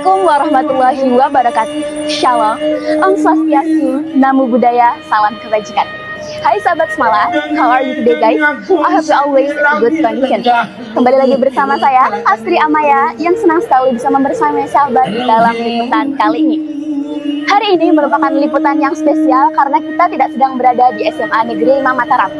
Assalamualaikum warahmatullahi wabarakatuh. Shalom, Om Swastiastu, Namo Buddhaya, salam kebajikan. Hai sahabat Semala, how are you today guys? I hope you always in good condition. Kembali lagi bersama saya, Astri Amaya, yang senang sekali bisa membersamai sahabat dalam liputan kali ini. Hari ini merupakan liputan yang spesial karena kita tidak sedang berada di SMA Negeri 5 Mataram.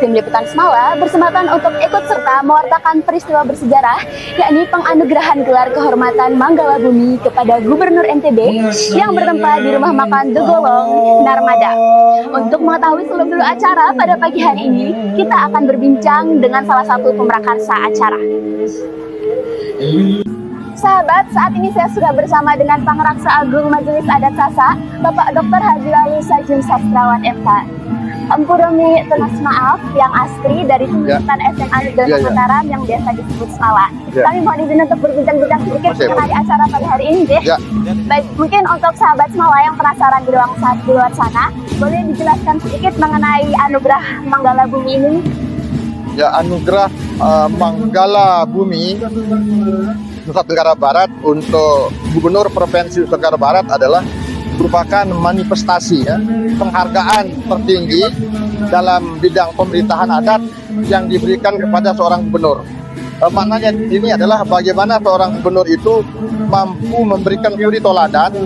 Tim Liputan Semala berkesempatan untuk ikut serta mewartakan peristiwa bersejarah, yakni penganugerahan gelar kehormatan Manggala Bumi kepada Gubernur NTB yang bertempat di Rumah Makan The Golong, Narmada. Untuk mengetahui seluk-beluk acara pada pagi hari ini, kita akan berbincang dengan salah satu pemrakarsa acara. Sahabat, saat ini saya sudah bersama dengan Pangraksa Agung Majelis Adat Sasak, Bapak Dr. Haji Lalu Sajim Sastrawan MK. Ampurumi tunas maaf yang Astri dari tim liputan SMA Negeri Mataram yang biasa disebut Semala. Kami mohon izin untuk berbincang-bincang sedikit mengenai acara pada hari ini, deh. Baik, mungkin untuk sahabat Semala yang penasaran di luar sana, boleh dijelaskan sedikit mengenai anugerah Manggala Bumi ini? Ya, anugerah Manggala Bumi Nusa Tenggara Barat untuk Gubernur Provinsi Nusa Tenggara Barat adalah merupakan manifestasi penghargaan tertinggi dalam bidang pemerintahan adat yang diberikan kepada seorang gubernur. Maknanya ini adalah bagaimana seorang gubernur itu mampu memberikan suri toladan,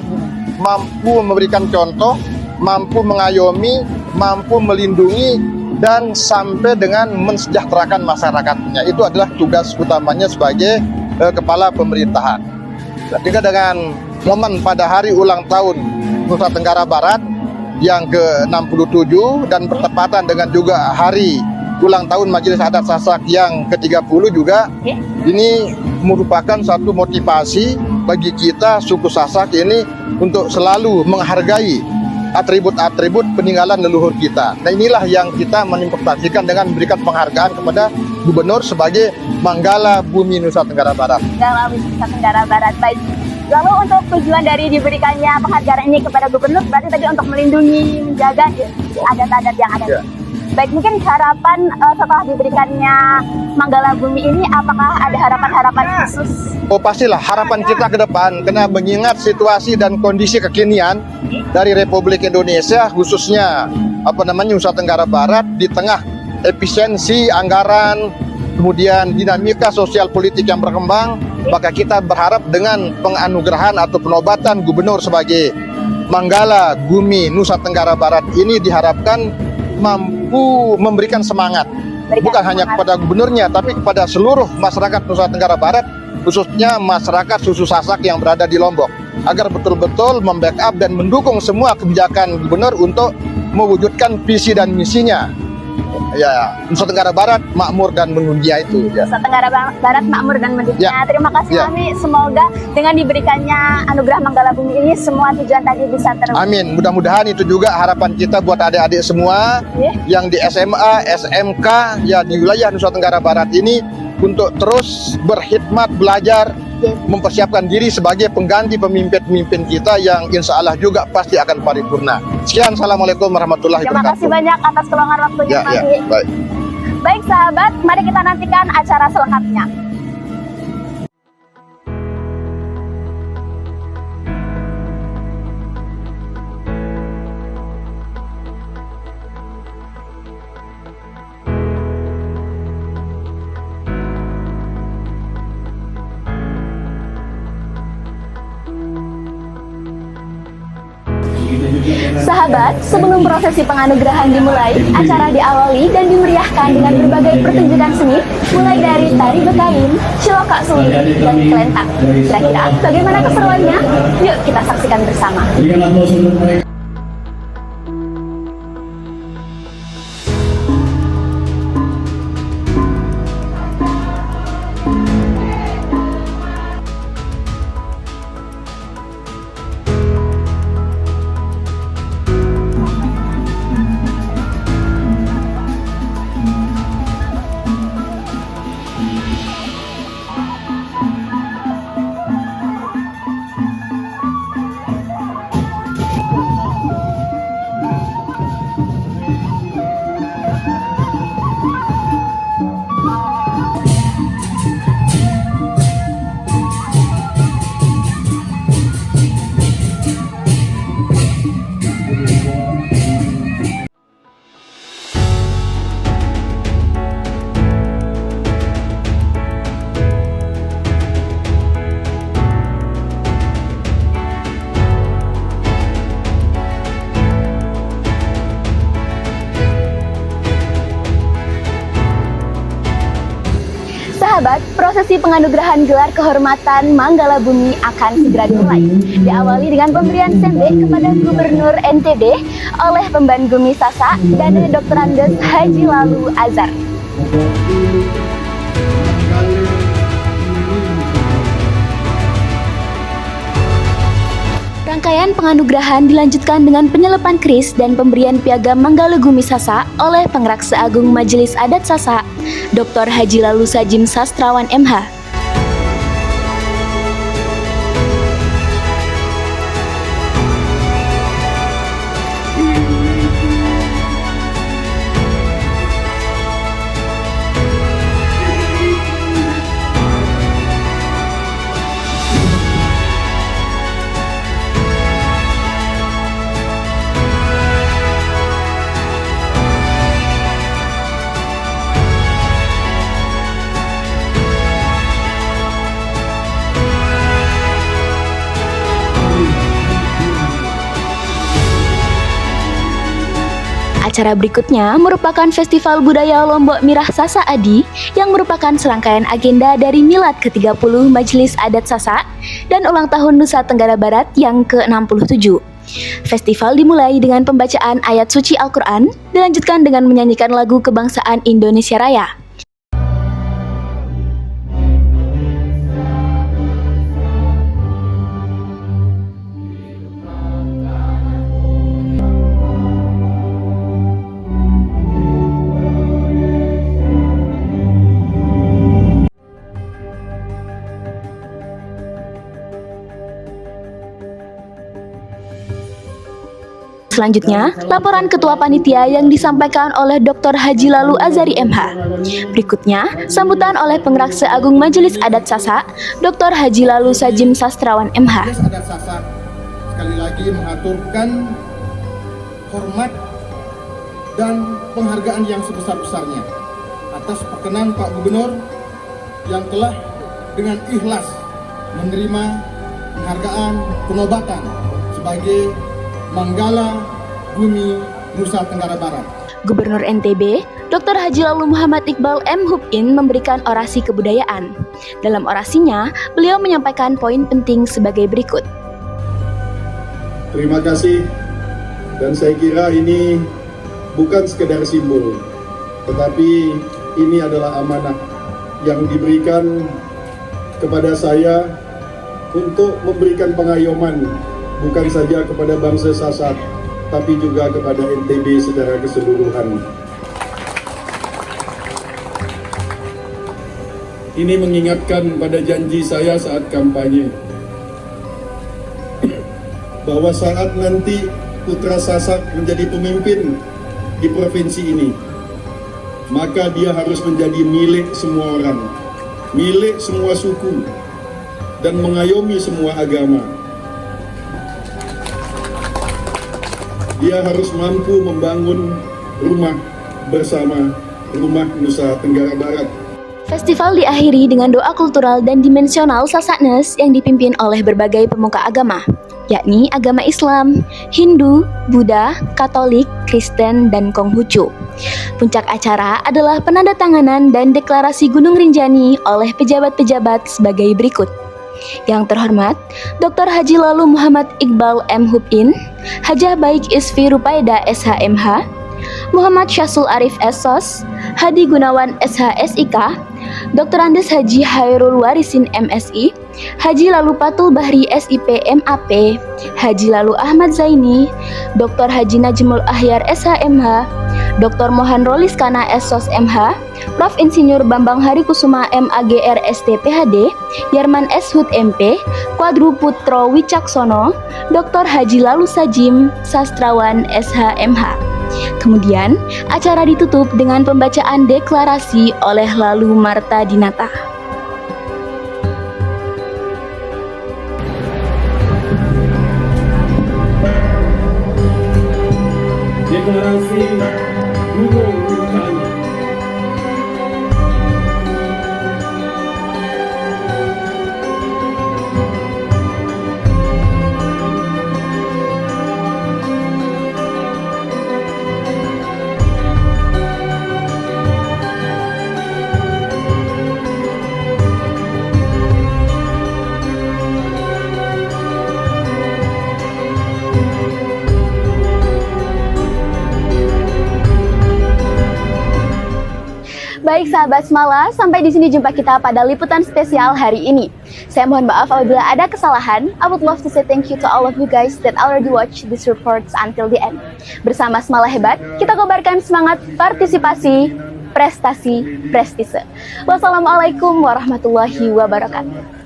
mampu memberikan contoh, mampu mengayomi, mampu melindungi, dan sampai dengan mensejahterakan masyarakatnya. Itu adalah tugas utamanya sebagai kepala pemerintahan. Sehingga dengan momen pada hari ulang tahun Nusa Tenggara Barat yang ke-67 dan bertepatan dengan juga hari ulang tahun Majelis Adat Sasak yang ke-30 juga, ini merupakan satu motivasi bagi kita suku Sasak ini untuk selalu menghargai atribut-atribut peninggalan leluhur kita. Nah, inilah yang kita manifestasikan dengan memberikan penghargaan kepada Gubernur sebagai Manggala Bumi Nusa Tenggara Barat. Manggala Bumi Nusa Tenggara Barat, baik. Lalu untuk tujuan dari diberikannya penghargaan ini kepada Gubernur berarti tadi untuk melindungi, menjaga adat-adat yang ada. Baik, mungkin harapan setelah diberikannya Manggala Bumi ini, apakah ada harapan-harapan khusus? Oh, pastilah harapan kita ke depan karena mengingat situasi dan kondisi kekinian dari Republik Indonesia, khususnya Nusa Tenggara Barat, di tengah efisiensi anggaran, kemudian dinamika sosial politik yang berkembang, maka kita berharap dengan penganugerahan atau penobatan gubernur sebagai Manggala Bumi Nusa Tenggara Barat ini diharapkan mampu memberikan semangat, bukan hanya kepada gubernurnya, tapi kepada seluruh masyarakat Nusa Tenggara Barat, khususnya masyarakat suku Sasak yang berada di Lombok, agar betul-betul membackup dan mendukung semua kebijakan gubernur untuk mewujudkan visi dan misinya. Ya, Nusa Tenggara Barat makmur dan mendunia itu. Nusa Tenggara Barat makmur dan mendunia. Terima kasih kami. Semoga dengan diberikannya anugerah Manggala Bumi ini semua tujuan tadi bisa terwujud. Amin. Mudah-mudahan itu juga harapan kita buat adik-adik semua yang di SMA, SMK, ya di wilayah Nusa Tenggara Barat ini untuk terus berkhidmat, belajar, mempersiapkan diri sebagai pengganti pemimpin-pemimpin kita yang insya Allah juga pasti akan paripurna. Sekian, Assalamualaikum warahmatullahi wabarakatuh. Terima kasih banyak atas keluangan waktunya. Baik. Baik sahabat, mari kita nantikan acara selengkapnya. Sahabat, sebelum prosesi penganugerahan dimulai, acara diawali dan dimeriahkan dengan berbagai pertunjukan seni, mulai dari tari bekain, cilokak suling, dan kelentang. Kira-kira bagaimana keseruannya? Yuk kita saksikan bersama. sahabat, prosesi penganugerahan gelar kehormatan Manggala Bumi akan segera dimulai. Diawali dengan pemberian sende kepada Gubernur NTB oleh Pemban Gumi Sasa dan Dr. Andes Haji Lalu Azhar. Rangkaian penganugerahan dilanjutkan dengan penyelepan keris dan pemberian piagam Manggala Bumi Sasa oleh Pengraksa Agung Majelis Adat Sasa, Dr. Haji Lalu Sajim Sastrawan MH. Acara berikutnya merupakan Festival Budaya Lombok Mirah Sasa Adi yang merupakan serangkaian agenda dari Milad ke-30 Majelis Adat Sasa dan ulang tahun Nusa Tenggara Barat yang ke-67. Festival dimulai dengan pembacaan ayat suci Al-Quran, dilanjutkan dengan menyanyikan lagu kebangsaan Indonesia Raya. Selanjutnya, laporan Ketua Panitia yang disampaikan oleh Dr. Haji Lalu Azhari MH. Berikutnya, sambutan oleh Pengraksa Agung Majelis Adat Sasa, Dr. Haji Lalu Sajim Sastrawan MH. Majelis Adat Sasa sekali lagi mengaturkan hormat dan penghargaan yang sebesar-besarnya atas perkenan Pak Gubernur yang telah dengan ikhlas menerima penghargaan penobatan sebagai Manggala Bumi Nusa Tenggara Barat. Gubernur NTB, Dr. Haji Lalu Muhammad Iqbal M. Hupin memberikan orasi kebudayaan. Dalam orasinya, beliau menyampaikan poin penting sebagai berikut. Terima kasih, dan saya kira ini bukan sekedar simbol, tetapi ini adalah amanah yang diberikan kepada saya untuk memberikan pengayoman bukan saja kepada bangsa Sasak, tapi juga kepada NTB secara keseluruhan. Ini mengingatkan pada janji saya saat kampanye, bahwa saat nanti putra Sasak menjadi pemimpin di provinsi ini, maka dia harus menjadi milik semua orang, milik semua suku, dan mengayomi semua agama. Dia harus mampu membangun rumah bersama, rumah Nusa Tenggara Barat. Festival diakhiri dengan doa kultural dan dimensional Sasaknes yang dipimpin oleh berbagai pemuka agama, yakni agama Islam, Hindu, Buddha, Katolik, Kristen, dan Konghucu. Puncak acara adalah penandatanganan dan deklarasi Gunung Rinjani oleh pejabat-pejabat sebagai berikut. Yang terhormat, Dr. Haji Lalu Muhammad Iqbal M. Hupin, Hajah Baik Isfi Rupaida SHMH, Muhammad Syasul Arif SSOS, Hadi Gunawan SHSIK, Dr. Andes Haji Hairul Warisin MSI, Haji Lalu Patul Bahri SIP MAP, Haji Lalu Ahmad Zaini, Dr. Haji Najmul Ahyar SHMH, Dr. Mohan Roliskana SSOS MH, Prof. Insinyur Bambang Harikusuma MAGR ST PhD, Yarman S. Hud MP, Kwadru Putro Wicaksono, Dr. Haji Lalu Sajim Sastrawan SHMH. Kemudian, acara ditutup dengan pembacaan deklarasi oleh Lalu Marta Dinata. Deklarasi Gunung Rinjani. Baik sahabat Semala, sampai di sini jumpa kita pada liputan spesial hari ini. Saya mohon maaf apabila ada kesalahan. I would love to say thank you to all of you guys that already watch this reports until the end. Bersama Semala Hebat, kita kobarkan semangat partisipasi, prestasi, prestise. Wassalamualaikum warahmatullahi wabarakatuh.